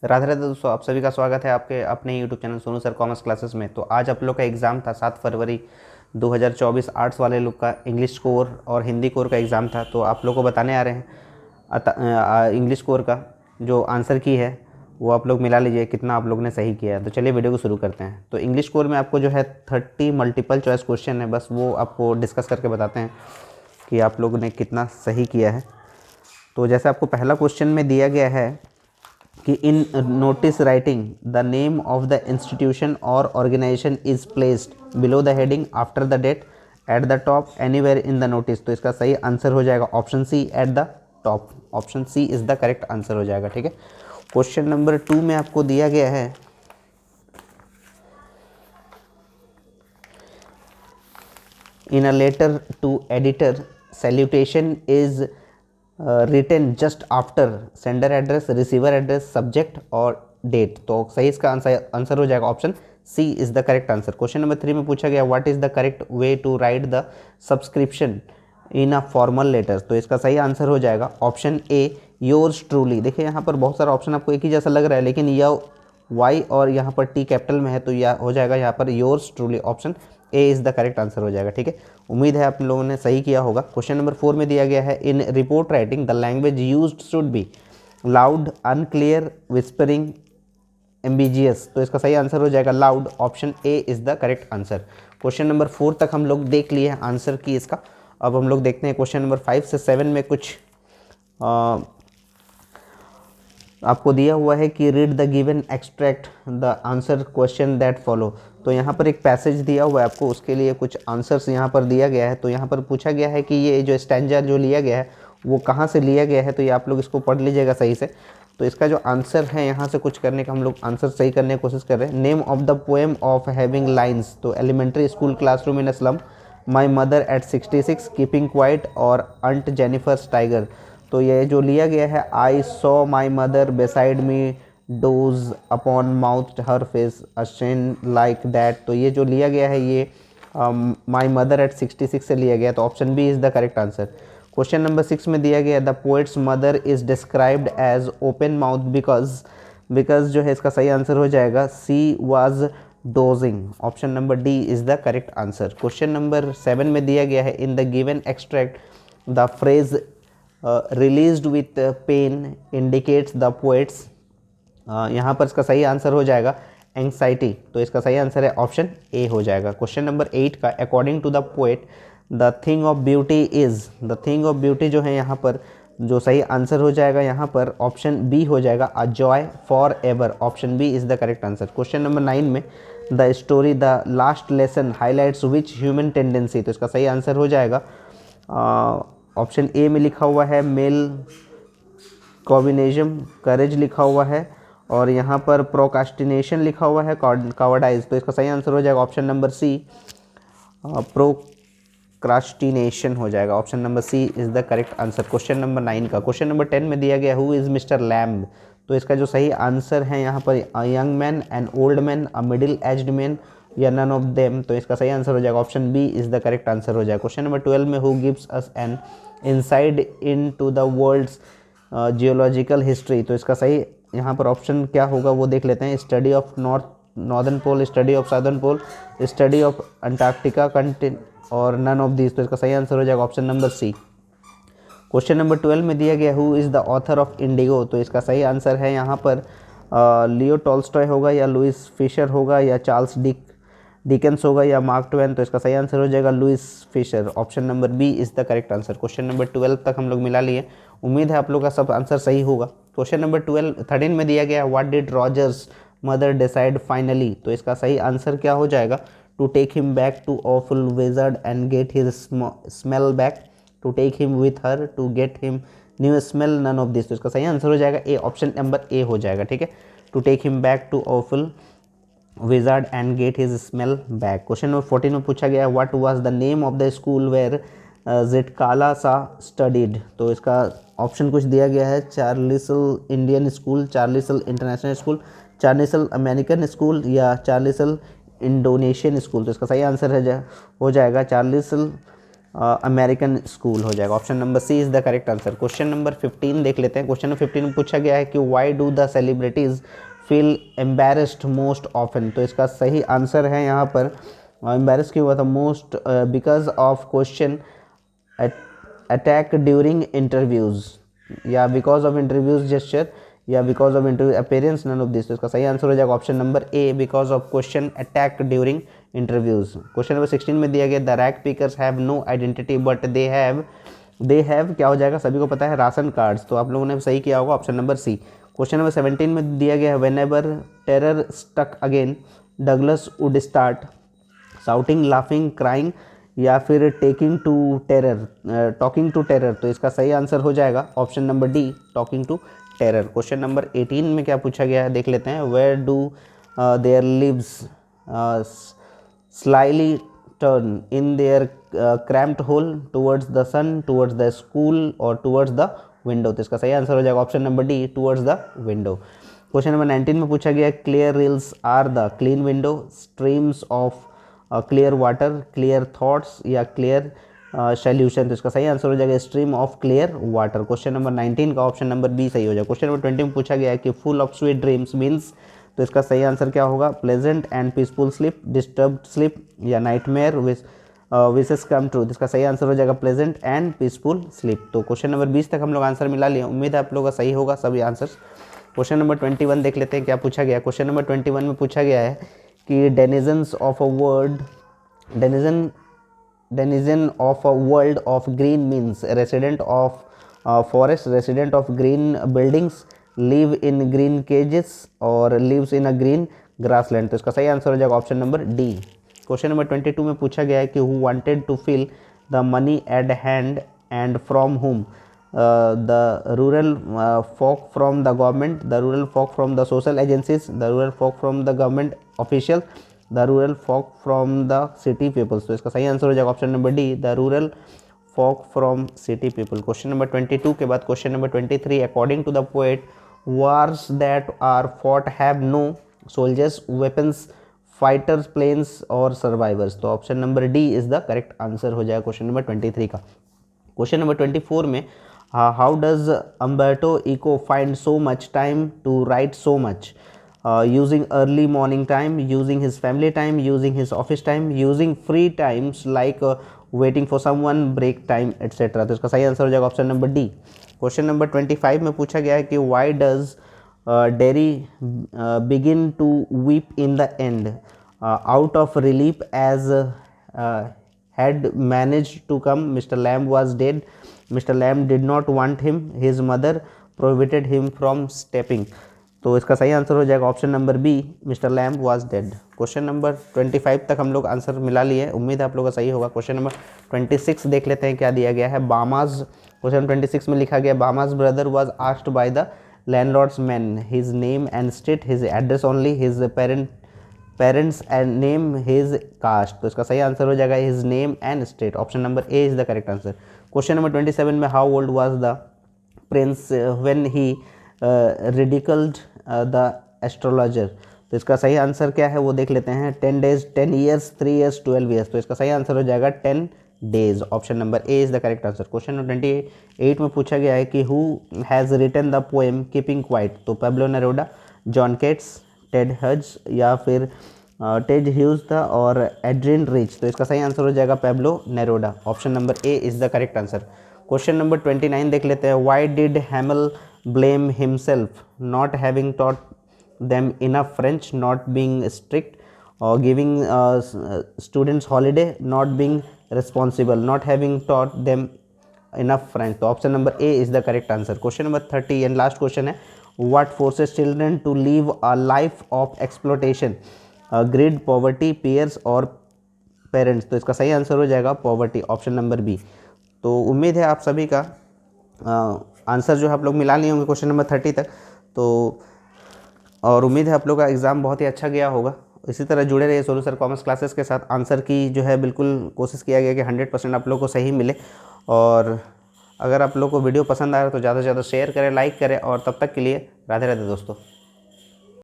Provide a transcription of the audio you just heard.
राधे राधे दोस्तों, आप सभी का स्वागत है आपके अपने YouTube channel Sonu sir commerce classes में। तो आज आप लोग का एग्ज़ाम था 7 फरवरी 2024। आर्ट्स वाले लोग का इंग्लिश कोर और हिंदी कोर का एग्ज़ाम था। तो आप लोग को बताने आ रहे हैं इंग्लिश कोर का जो आंसर की है वो आप लोग मिला लीजिए कितना आप लोग ने सही किया है। तो चलिए वीडियो को शुरू करते हैं। तो इंग्लिश कोर में आपको जो है 30 मल्टीपल चॉइस क्वेश्चन है, बस वो आपको डिस्कस करके बताते हैं कि आप लोगों ने कितना सही किया है। तो जैसे आपको पहला क्वेश्चन में दिया गया है कि in notice writing the name of the institution और organisation is placed below the heading after the date at the top anywhere in the notice. तो इसका सही आंसर हो जाएगा option C, at the top. Option C is the correct answer हो जाएगा। ठीक है, क्वेश्चन नंबर 2 में आपको दिया गया है in a letter to editor salutation is written just after sender address, receiver address, subject और डेट। तो सही इसका आंसर हो जाएगा option C is the correct answer. Question number 3 में पूछा गया what is the correct way to write the subscription in a formal letter. तो इसका सही आंसर हो जाएगा ऑप्शन ए, योर्स ट्रूली। देखिए यहाँ पर बहुत सारा ऑप्शन आपको एक ही जैसा लग रहा है, लेकिन यह वाई और यहाँ पर टी कैपिटल में है, तो यह हो जाएगा यहाँ पर yours truly. Option A is the correct answer हो जाएगा। ठीक है, उम्मीद है आप लोगों ने सही किया होगा। क्वेश्चन नंबर 4 में दिया गया है in report writing the language used should be loud, unclear, whispering, ambiguous. तो इसका सही आंसर हो जाएगा loud. Option A is the correct answer. Question number 4 तक हम लोग देख लिए हैं आंसर की इसका। अब हम लोग देखते हैं क्वेश्चन नंबर 5 से 7 में कुछ आपको दिया हुआ है कि read the given extract the answer question that follow. तो यहाँ पर एक पैसेज दिया हुआ है आपको, उसके लिए कुछ आंसर्स यहाँ पर दिया गया है। तो यहाँ पर पूछा गया है कि ये जो स्टैंजा जो लिया गया है वो कहाँ से लिया गया है, तो ये आप लोग इसको पढ़ लीजिएगा सही से। तो इसका जो आंसर है यहाँ से कुछ करने का हम लोग आंसर सही करने की कोशिश कर रहे हैं। Name of the poem of having lines, तो elementary school classroom in a slum, my mother at 66, keeping quiet और अंट जेनिफर्स टाइगर। तो ये जो लिया गया है I saw my mother beside me dose upon mouth her face ashen like that. तो ये जो लिया गया है ये माई मदर एट 66 से लिया गया। तो option B is the correct answer. Question number 6 में दिया गया the poet's mother is described as open mouth because. Because जो है इसका सही आंसर हो जाएगा she was dozing. Option number D is the correct answer. Question number 7 में दिया गया है in the given extract the phrase released with pain indicates the poet's. यहाँ पर इसका सही आंसर हो जाएगा एंग्जाइटी। तो इसका सही आंसर है ऑप्शन ए हो जाएगा। क्वेश्चन नंबर 8 का according to the poet the thing of beauty is. The thing of beauty जो है यहाँ पर जो सही आंसर हो जाएगा यहाँ पर ऑप्शन बी हो जाएगा a joy forever. Option B is the correct answer. Question number 9 में the story the last lesson highlights which human tendency. तो इसका सही आंसर हो जाएगा ऑप्शन ए में लिखा हुआ है मेल कॉम्बिनेजम, करेज लिखा हुआ है, और यहाँ पर प्रोकास्टिनेशन लिखा हुआ है, कावर्डाइज। तो इसका सही आंसर हो जाएगा ऑप्शन नंबर सी, प्रोक्रास्टिनेशन हो जाएगा। Option number C is the correct answer question number 9 का। क्वेश्चन नंबर 10 में दिया गया हु इज़ मिस्टर लैम्ब। तो इसका जो सही आंसर है यहाँ पर a young man, an old man, a middle aged man या नन ऑफ देम। तो इसका सही आंसर हो जाएगा option B is the correct answer हो जाएगा। क्वेश्चन नंबर 12 में who gives us an insight into the world's geological history. तो इसका सही यहाँ पर ऑप्शन क्या होगा वो देख लेते हैं। Study of northern pole, study of southern pole, study of Antarctica continent और नन ऑफ दिस। तो इसका सही आंसर हो जाएगा option number C. Question number 12 में दिया गया who is the author of Indigo. तो इसका सही आंसर है यहाँ पर लियो टॉल्स्टॉय होगा या लुइस फिशर होगा या चार्ल्स डिकेंस होगा या मार्क ट्वेन। तो इसका सही आंसर हो जाएगा Louis Fischer. Option number B is the correct answer. Question number 12 तक हम लोग मिला लिए, उम्मीद है आप लोग का सब आंसर सही होगा। क्वेश्चन नंबर 13 में दिया गया what did Roger's mother decide finally. तो इसका सही आंसर क्या हो जाएगा to take him back to awful wizard and get his smell back, to take him with her to get him new smell, none of this. तो इसका सही answer हो जाएगा ए, ऑप्शन नंबर ए हो जाएगा। ठीक है, to take him back to awful wizard and get his smell back. Question number 14 में पूछा गया what was the name of the school where Zitkala Sa studied. तो इसका ऑप्शन कुछ दिया गया है Carlisle Indian school, Carlisle international school, Carlisle American school या चार्लिसल इंडोनेशियन स्कूल। तो इसका सही आंसर हो जाएगा चार्लिसल अमेरिकन स्कूल हो जाएगा। Option number C is the correct answer. Question number 15 देख लेते हैं। क्वेश्चन नंबर 15 में पूछा गया है कि why do the celebrities feel embarrassed most often. तो इसका सही आंसर है यहाँ पर एम्बेरस क्यों हुआ था most, because of question attack during interviews, या बिकॉज ऑफ इंटरव्यूज जेस्चर, या because of interview appearance, none of this. तो इसका सही आंसर हो जाएगा option number A, because of question attack during interviews. Question number 16 में दिया गया the rag pickers have no identity but they have क्या हो जाएगा, सभी को पता है, राशन कार्ड्स। तो आप लोगों ने सही किया होगा option number C. Question number 17 में दिया गया है whenever terror struck again Douglas would start shouting, laughing, crying, या फिर टॉकिंग टू टेरर। तो इसका सही आंसर हो जाएगा option number D, talking to terror. Question number 18 में क्या पूछा गया है देख लेते हैं। Where do their lives slyly turn in their cramped hole, towards the sun, towards the school, और टुवर्ड्स द विंडो। तो इसका सही आंसर हो जाएगा option number D, towards the window. Question number 19 में पूछा गया clear reels are the clean window, streams of clear water, clear thoughts, या क्लियर सॉल्यूशन। तो इसका सही आंसर हो जाएगा stream of clear water. Question number 19 का ऑप्शन नंबर बी सही हो जाएगा। क्वेश्चन नंबर 20 में पूछा गया है कि full of sweet dreams means. तो इसका सही आंसर क्या होगा, pleasant and peaceful sleep, disturbed sleep, या नाइटमेयर विशेस कम ट्रू। इसका सही आंसर हो जाएगा प्लेजेंट एंड पीसफुल स्लीप। तो क्वेश्चन नंबर 20 तक हम लोग आंसर मिला लिए। उम्मीद है आप लोगों का सही होगा सभी आंसर्स। क्वेश्चन नंबर 21 देख लेते हैं क्या पूछा गया। क्वेश्चन नंबर 21 में पूछा गया है कि denizen of a world of green means resident of forest, resident of green buildings, live in green cages, और lives in a green grassland. तो इसका सही आंसर हो जाएगा option number D. Question number 22 में पूछा गया है कि who wanted to fill the money at hand and from whom, the rural folk from the government, the rural folk from the social agencies, the rural folk from the government official, the rural folk from the city peoples। तो इसका सही answer हो जाएगा option number D, the rural folk from city people। Question number 22 के बाद question number 23, according to the poet wars that are fought have no soldiers, weapons, fighters, planes और survivors। तो option number D is the correct answer हो जाएगा question number 23 का। Question number 24 में how does Umberto Eco find so much time to write so much, using early morning time, using his family time, using his office time, using free times like waiting for someone, break time, etcetera. तो इसका सही answer हो जाएगा option number D. Question number 25 में पूछा गया है कि why does Derry begin to weep in the end, out of relief as had managed to come, Mr. Lamb was dead, Mr. Lamb did not want him, his mother prohibited him from stepping। तो इसका सही answer हो जाएगा option number B, mister Lamb was dead. Question number 25 तक हम लोग answer मिला लिए, उम्मीद है आप लोगों का सही होगा। क्वेश्चन नंबर 26 देख लेते हैं क्या दिया गया है। बामाज, क्वेश्चन 26 में लिखा गया Bama's brother was asked by the landlord's man his name and state, his address only, his parents and name, his caste. तो इसका सही आंसर हो जाएगा his name and state. Option number A is the correct answer. Question number 27 में how old was the prince when he ridiculed the astrologer. तो इसका सही answer क्या है वो देख लेते हैं। 10 days, 10 years, 3 years, 12 years। तो इसका सही आंसर हो जाएगा 10 days। Option number A is the correct answer. Question number 28 में पूछा गया है कि who has written the poem keeping quiet. तो Pablo Neruda, John Keats, Ted Hughes, या फिर टेड ह्यूज था और एड्रियन रिच। तो इसका सही आंसर हो जाएगा Pablo Neruda. Option number A is the correct answer. Question number 29 देख लेते हैं। Why did Hamel blame himself not having taught them enough French, not being strict, और giving students holiday, not being responsible, not having taught them enough French. तो option number A is the correct answer. Question number 30 and last question है। What forces children to live a life of exploitation, grid, poverty, piers और parents. तो इसका सही answer हो जाएगा poverty. Option number B. तो उम्मीद है आप सभी का आंसर जो है आप लोग मिला लिए होंगे क्वेश्चन नंबर 30 तक। तो और उम्मीद है आप लोग का एग्ज़ाम बहुत ही अच्छा गया होगा। इसी तरह जुड़े रहिए सोनू सर कॉमर्स क्लासेस के साथ। आंसर की जो है बिल्कुल कोशिश किया गया कि 100% आप लोग को सही मिले। और अगर आप लोग को वीडियो पसंद आया तो ज़्यादा से ज़्यादा शेयर करें, लाइक करें, और तब तक के लिए राधे राधे दोस्तों।